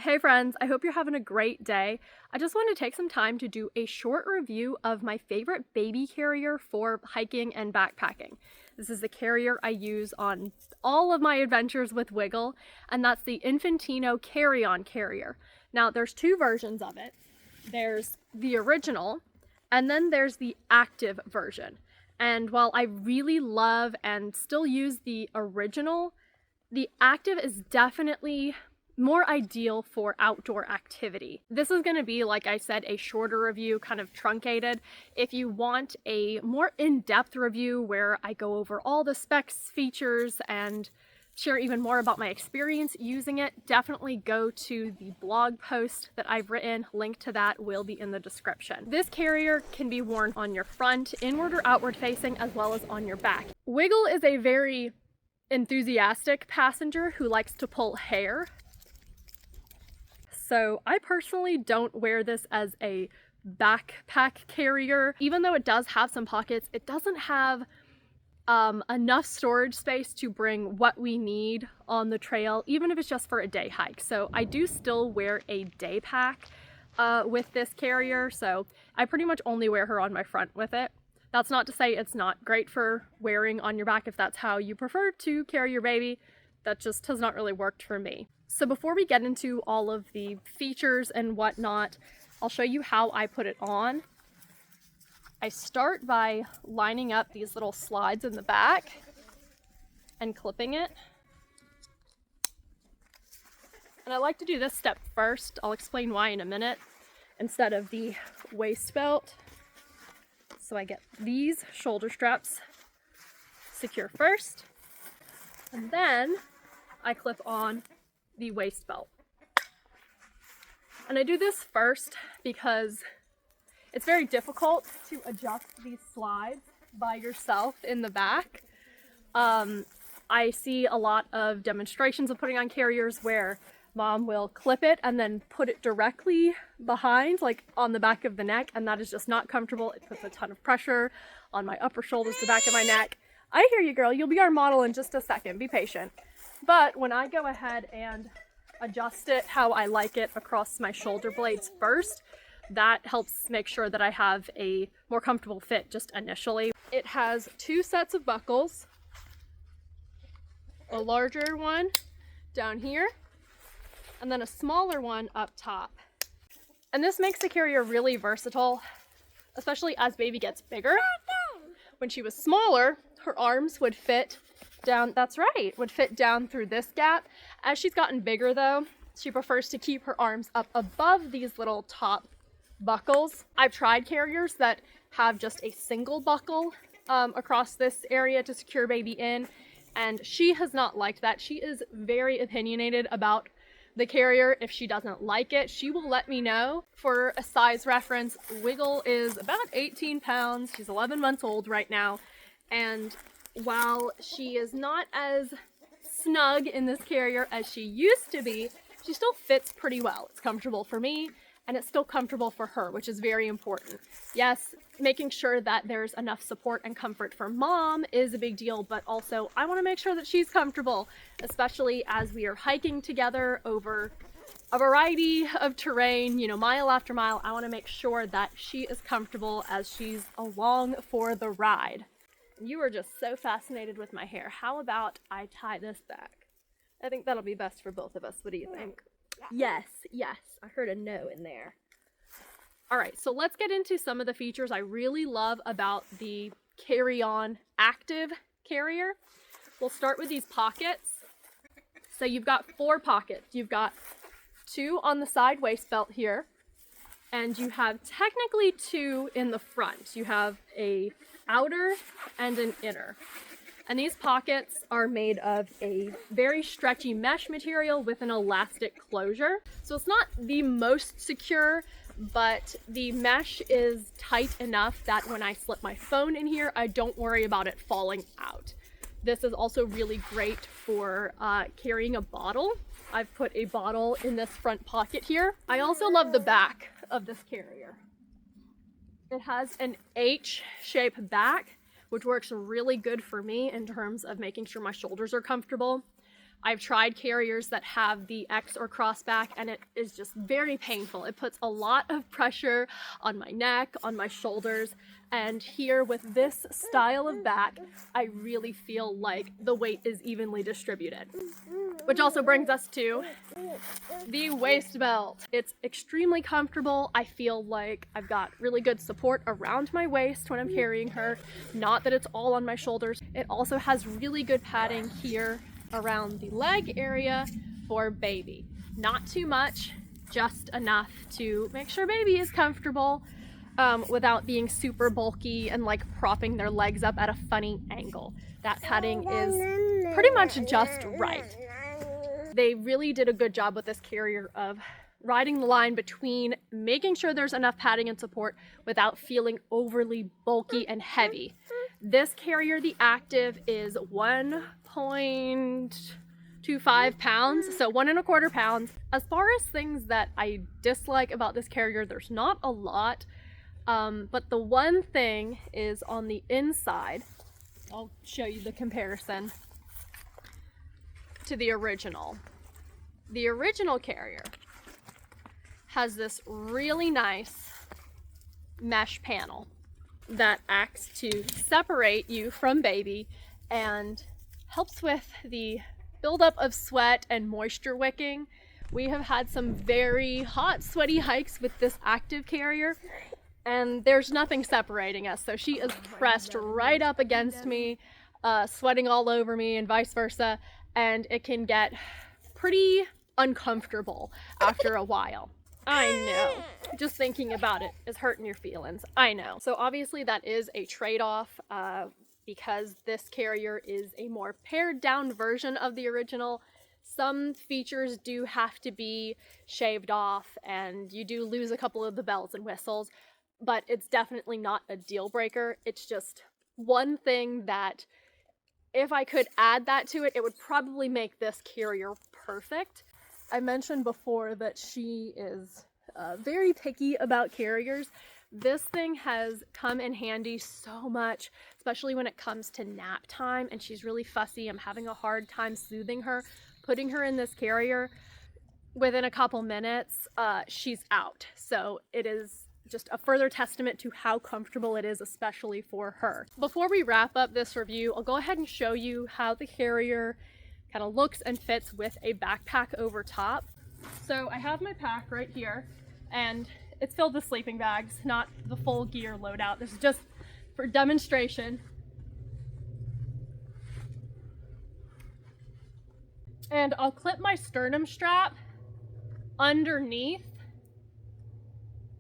Hey friends, I hope you're having a great day. I just want to take some time to do a short review of my favorite baby carrier for hiking and backpacking. This is the carrier I use on all of my adventures with Wiggle, and that's the Infantino Carry-On Carrier. Now, there's two versions of it. There's the original, and then there's the active version. And while I really love and still use the original, the active is definitely more ideal for outdoor activity. This is going to be, like I said, a shorter review, kind of truncated. If you want a more in-depth review where I go over all the specs, features, and share even more about my experience using it, definitely go to the blog post that I've written. Link to that will be in the description. This carrier can be worn on your front, inward or outward facing, as well as on your back. Wiggle is a very enthusiastic passenger who likes to pull hair. So I personally don't wear this as a backpack carrier. Even though it does have some pockets, it doesn't have enough storage space to bring what we need on the trail, even if it's just for a day hike. So I do still wear a day pack with this carrier. So I pretty much only wear her on my front with it. That's not to say it's not great for wearing on your back if that's how you prefer to carry your baby. That just has not really worked for me. So before we get into all of the features and whatnot, I'll show you how I put it on. I start by lining up these little slides in the back and clipping it. And I like to do this step first. I'll explain why in a minute, instead of the waist belt. So I get these shoulder straps secure first, and then I clip on the waist belt. And I do this first because it's very difficult to adjust these slides by yourself in the back. I see a lot of demonstrations of putting on carriers where mom will clip it and then put it directly behind, like on the back of the neck, and that is just not comfortable. It puts a ton of pressure on my upper shoulders, the back of my neck. I hear you, girl. You'll be our model in just a second. Be patient. But when I go ahead and adjust it how I like it across my shoulder blades first, that helps make sure that I have a more comfortable fit just initially. It has two sets of buckles, a larger one down here, and then a smaller one up top. And this makes the carrier really versatile, especially as baby gets bigger. When she was smaller, her arms would fit down, that's right, would fit down through this gap. As she's gotten bigger though, she prefers to keep her arms up above these little top buckles. I've tried carriers that have just a single buckle across this area to secure baby in, and she has not liked that. She is very opinionated about the carrier. If she doesn't like it, she will let me know. For a size reference, Wiggle is about 18 pounds. She's 11 months old right now, and while she is not as snug in this carrier as she used to be, she still fits pretty well. It's comfortable for me, and it's still comfortable for her, which is very important. Yes, making sure that there's enough support and comfort for mom is a big deal, but also I want to make sure that she's comfortable, especially as we are hiking together over a variety of terrain, you know, mile after mile. I want to make sure that she is comfortable as she's along for the ride. You are just so fascinated with my hair. How about I tie this back? I think that'll be best for both of us. What do you think? Yes, yes. I heard a no in there. All right, so let's get into some of the features I really love about the Carry-On Active carrier. We'll start with these pockets. So you've got 4 pockets. You've got 2 on the side waist belt here, and you have technically 2 in the front. You have a outer and an inner. And these pockets are made of a very stretchy mesh material with an elastic closure. So it's not the most secure, but the mesh is tight enough that when I slip my phone in here, I don't worry about it falling out. This is also really great for carrying a bottle. I've put a bottle in this front pocket here. I also love the back of this carrier. It has an H-shaped back, which works really good for me in terms of making sure my shoulders are comfortable. I've tried carriers that have the X or crossback, and it is just very painful. It puts a lot of pressure on my neck, on my shoulders, and here with this style of back, I really feel like the weight is evenly distributed. Which also brings us to the waist belt. It's extremely comfortable. I feel like I've got really good support around my waist when I'm carrying her. Not that it's all on my shoulders. It also has really good padding here around the leg area for baby. Not too much, just enough to make sure baby is comfortable without being super bulky and like propping their legs up at a funny angle. That padding is pretty much just right. They really did a good job with this carrier of riding the line between making sure there's enough padding and support without feeling overly bulky and heavy. This carrier, the Active, is 1.25 pounds, so 1.25 pounds. As far as things that I dislike about this carrier, there's not a lot, but the one thing is on the inside. I'll show you the comparison to the original. The original carrier has this really nice mesh panel that acts to separate you from baby and helps with the buildup of sweat and moisture wicking. We have had some very hot, sweaty hikes with this Active carrier, and there's nothing separating us. So she is pressed right up against me, sweating all over me and vice versa, and it can get pretty uncomfortable after a while. I know. Just thinking about it is hurting your feelings. I know. So obviously that is a trade-off because this carrier is a more pared down version of the original. Some features do have to be shaved off and you do lose a couple of the bells and whistles, but it's definitely not a deal breaker. It's just one thing that if I could add that to it, it would probably make this carrier perfect. I mentioned before that she is very picky about carriers. This thing has come in handy so much, especially when it comes to nap time and she's really fussy. I'm having a hard time soothing her. Putting her in this carrier, within a couple minutes, she's out. So it is just a further testament to how comfortable it is, especially for her. Before we wrap up this review, I'll go ahead and show you how the carrier kind of looks and fits with a backpack over top. So I have my pack right here and it's filled with sleeping bags, not the full gear loadout. This is just for demonstration. And I'll clip my sternum strap underneath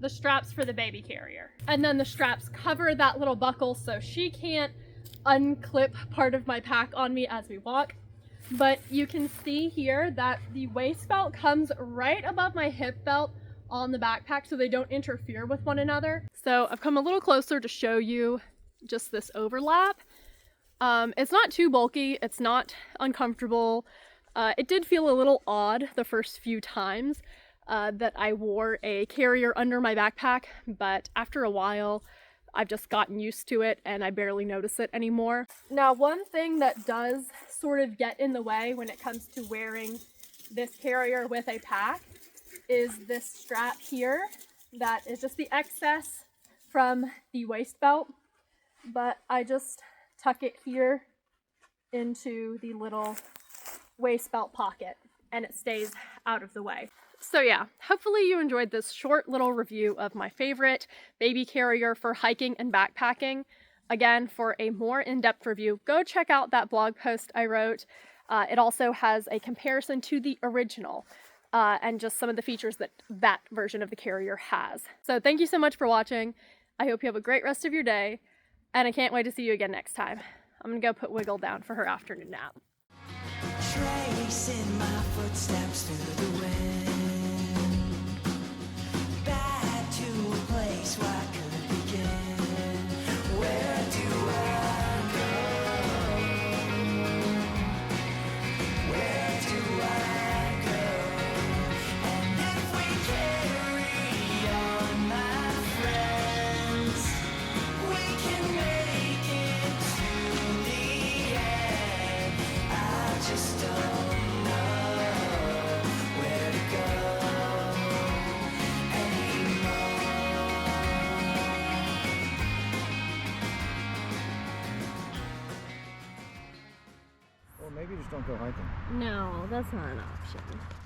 the straps for the baby carrier. And then the straps cover that little buckle so she can't unclip part of my pack on me as we walk. But you can see here that the waist belt comes right above my hip belt on the backpack so they don't interfere with one another. So I've come a little closer to show you just this overlap. It's not too bulky, it's not uncomfortable. It did feel a little odd the first few times that I wore a carrier under my backpack, but after a while I've just gotten used to it and I barely notice it anymore. Now, one thing that does sort of get in the way when it comes to wearing this carrier with a pack is this strap here that is just the excess from the waist belt, but I just tuck it here into the little waist belt pocket and it stays out of the way. So yeah, hopefully you enjoyed this short little review of my favorite baby carrier for hiking and backpacking. Again, for a more in-depth review, go check out that blog post I wrote. It also has a comparison to the original and just some of the features that that version of the carrier has. So thank you so much for watching. I hope you have a great rest of your day and I can't wait to see you again next time. I'm gonna go put Wiggle down for her afternoon nap. Tracing my footsteps through the wind. Just don't maybe just don't go hiking. No, that's not an option.